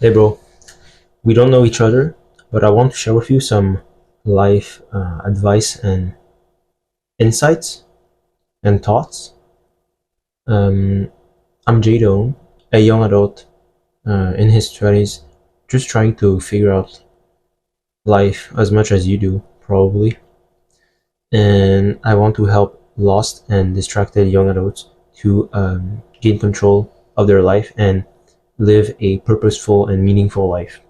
Hey bro, we don't know each other, but I want to share with you some life advice and insights and thoughts. Um, I'm Doan, a young adult in his 20s, just trying to figure out life as much as you do, probably. And I want to help lost and distracted young adults to gain control of their life and live a purposeful and meaningful life.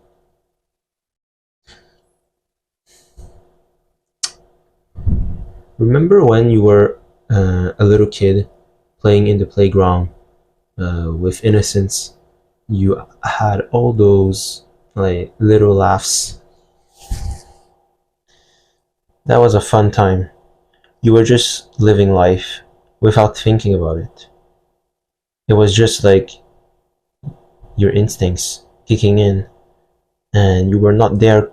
Remember when you were a little kid playing in the playground with innocence? You had all those like little laughs. That was a fun time. You were just living life without thinking about it. It was just like your instincts kicking in, and you were not there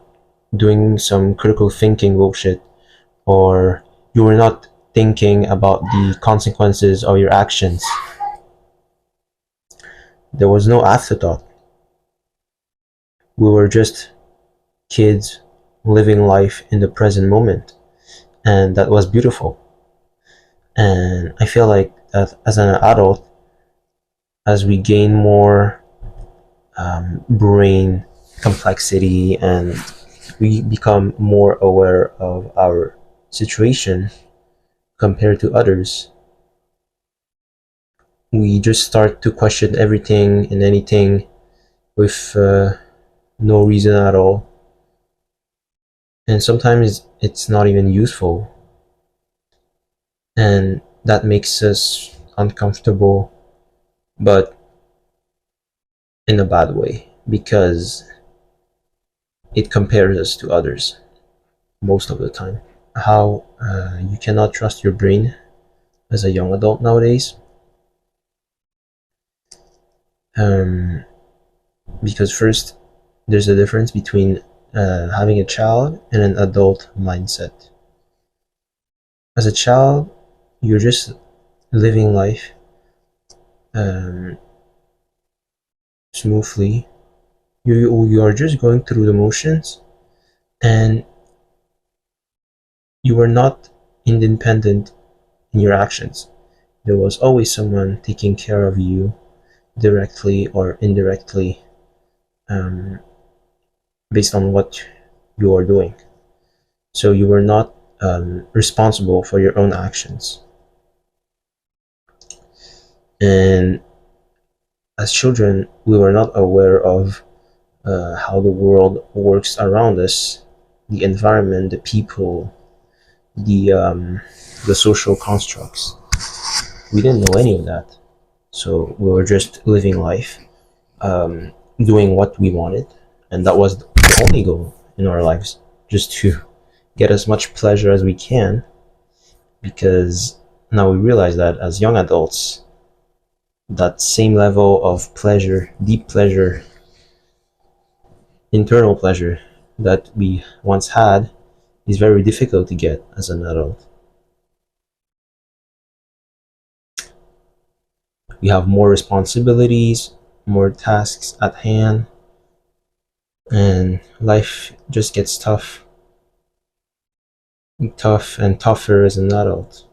doing some critical thinking bullshit, or you were not thinking about the consequences of your actions. There was no afterthought. We were just kids living life in the present moment, and that was beautiful. And I feel like that as an adult, as we gain more brain complexity and we become more aware of our situation compared to others, we just start to question everything and anything with no reason at all. And sometimes it's not even useful, and that makes us uncomfortable, but in a bad way because it compares us to others most of the time. How you cannot trust your brain as a young adult nowadays, um, because first there's a difference between having a child and an adult mindset. As a child, you're just living life um, smoothly. You are just going through the motions, and you are not independent in your actions. There was always someone taking care of you directly or indirectly, um, based on what you are doing. So you were not responsible for your own actions. And as children, we were not aware of how the world works around us, the environment, the people, the social constructs. We didn't know any of that. So we were just living life, doing what we wanted, and that was the only goal in our lives, just to get as much pleasure as we can. Because now we realize that as young adults, that same level of pleasure, deep pleasure, internal pleasure that we once had is very difficult to get as an adult. We have more responsibilities, more tasks at hand, and life just gets tough and tougher as an adult.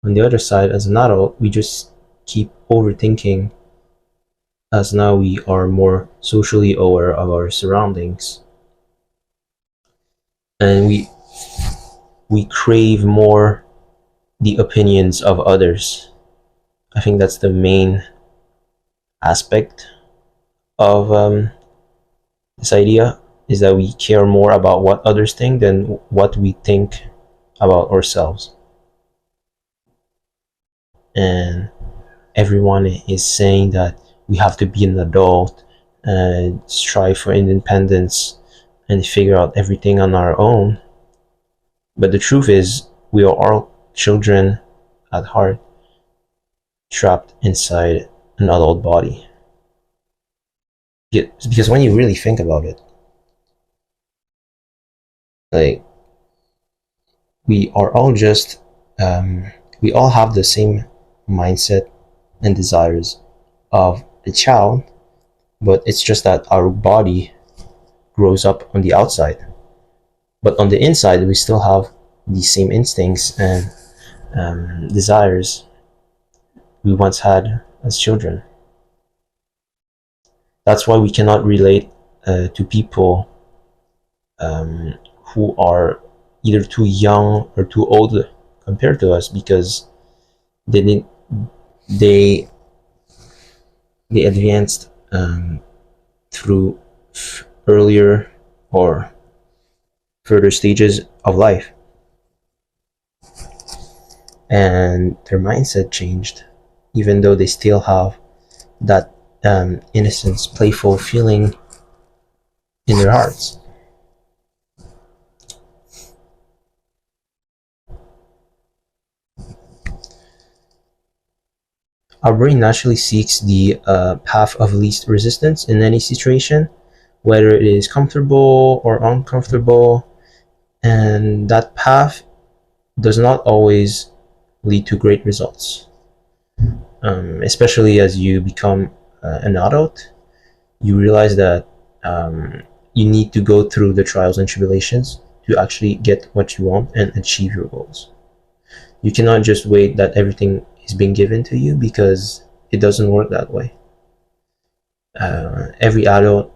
On the other side, as an adult, we just keep overthinking as now we are more socially aware of our surroundings, and we crave more the opinions of others. I think that's the main aspect of this idea, is that we care more about what others think than what we think about ourselves. And everyone is saying that we have to be an adult and strive for independence and figure out everything on our own. But the truth is, we are all children at heart, trapped inside an adult body. Because when you really think about it, like, we are all just, we all have the same mindset, and desires of a child, but it's just that our body grows up on the outside. But on the inside, we still have the same instincts and desires we once had as children. That's why we cannot relate to people who are either too young or too old compared to us, because they didn't they they advanced through earlier or further stages of life, and their mindset changed, even though they still have that innocence, playful feeling in their hearts. Our brain naturally seeks the path of least resistance in any situation, whether it is comfortable or uncomfortable, and that path does not always lead to great results. Especially as you become an adult, you realize that you need to go through the trials and tribulations to actually get what you want and achieve your goals. You cannot just wait that everything is being given to you, because it doesn't work that way. Every adult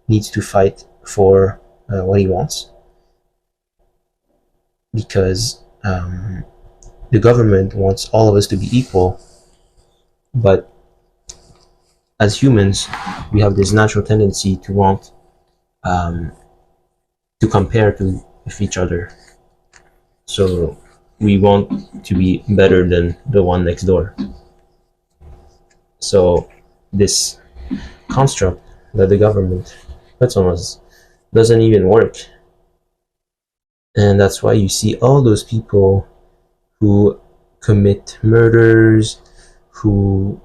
needs to fight for what he wants, because the government wants all of us to be equal, but as humans, we have this natural tendency to want to compare with each other. So we want to be better than the one next door. So this construct that the government puts on us doesn't even work. And that's why you see all those people who commit murders, who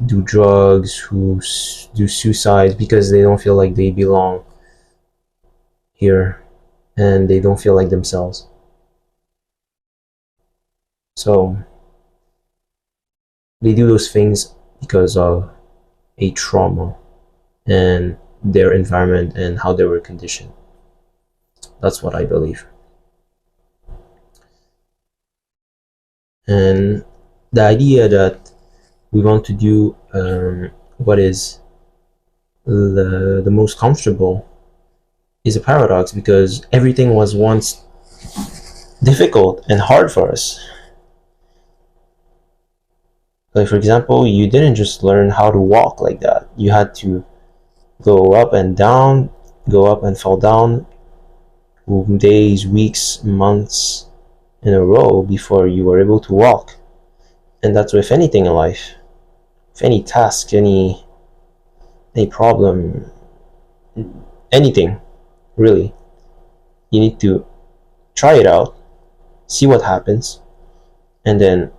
do drugs, who do suicide, because they don't feel like they belong here and they don't feel like themselves. So they do those things because of a trauma and their environment and how they were conditioned. That's what I believe. And the idea that we want to do what is the most comfortable is a paradox, because everything was once difficult and hard for us. Like, for example, you didn't just learn how to walk like that. You had to go up and down, go up and fall down, days, weeks, months in a row before you were able to walk. And that's with anything in life. With any task, any problem, anything, really. You need to try it out, see what happens, and then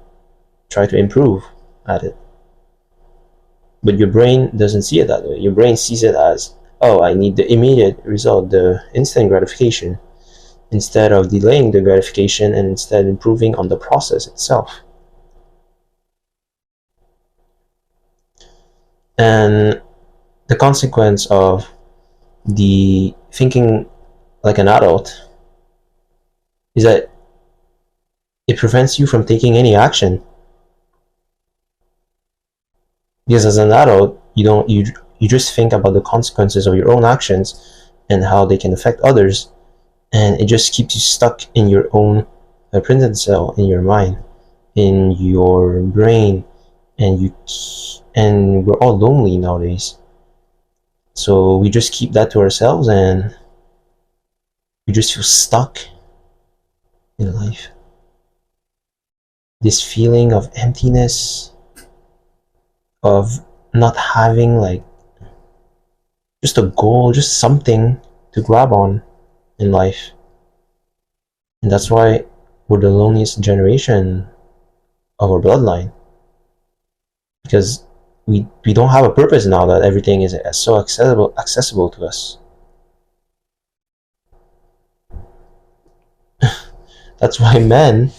try to improve at it. But your brain doesn't see it that way. Your brain sees it as, oh, I need the immediate result, the instant gratification, instead of delaying the gratification and instead improving on the process itself. And the consequence of the thinking like an adult is that it prevents you from taking any action. Because as an adult, you just think about the consequences of your own actions and how they can affect others, and it just keeps you stuck in your own printed cell, in your mind, in your brain, and we're all lonely nowadays. So we just keep that to ourselves, and we just feel stuck in life. This feeling of emptiness, of not having like just a goal, just something to grab on in life. And that's why we're the loneliest generation of our bloodline, because we don't have a purpose now that everything is so accessible to us. That's why men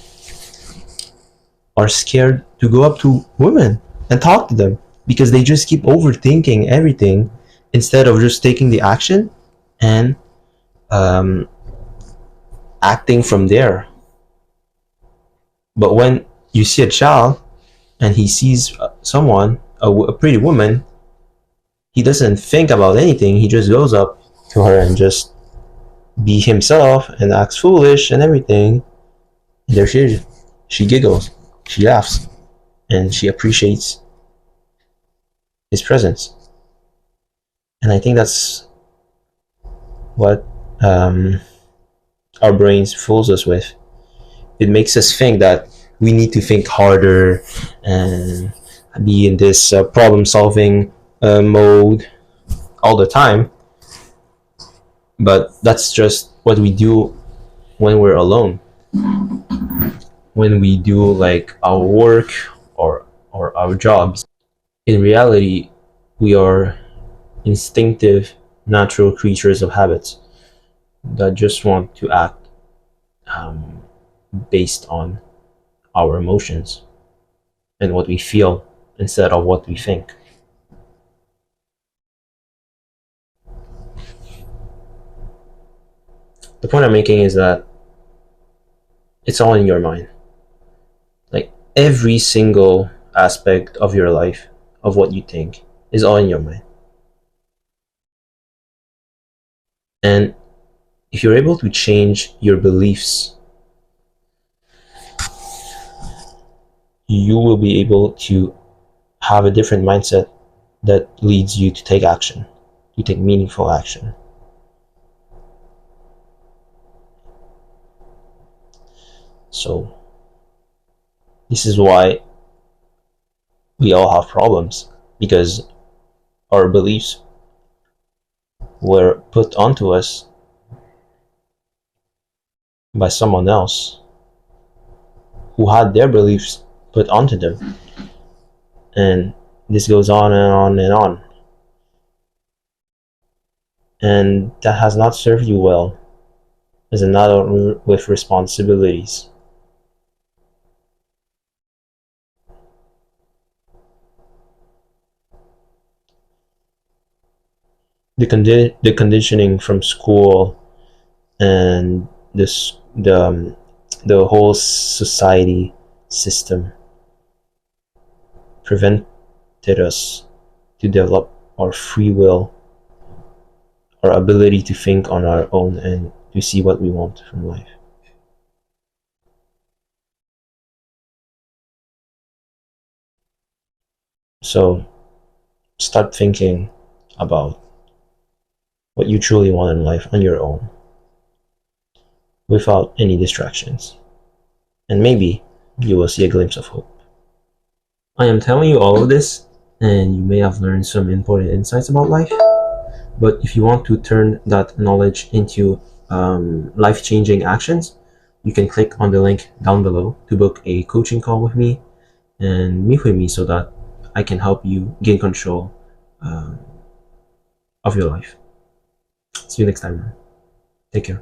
are scared to go up to women and talk to them because they just keep overthinking everything instead of just taking the action and um, acting from there. But when you see a child and he sees someone, a pretty woman, he doesn't think about anything. He just goes up to her and just be himself and acts foolish and everything. And there she is. She giggles, she laughs, and she appreciates his presence. And I think that's what our brains fools us with. It makes us think that we need to think harder and be in this problem solving mode all the time. But that's just what we do when we're alone. When we do like our work or our jobs. In reality, we are instinctive, natural creatures of habits that just want to act based on our emotions and what we feel instead of what we think. The point I'm making is that it's all in your mind. Like every single aspect of your life, of what you think, is all in your mind. And if you're able to change your beliefs, you will be able to have a different mindset that leads you to take action, to take meaningful action. So, this is why we all have problems, because our beliefs were put onto us by someone else who had their beliefs put onto them. And this goes on and on and on. And that has not served you well as an adult with responsibilities. The conditioning from school and the whole society system prevented us to develop our free will, our ability to think on our own and to see what we want from life. So start thinking about what you truly want in life on your own, without any distractions. And maybe you will see a glimpse of hope. I am telling you all of this, and you may have learned some important insights about life. But if you want to turn that knowledge into life-changing actions, you can click on the link down below to book a coaching call with me and meet with me so that I can help you gain control of your life. See you next time, man. Take care.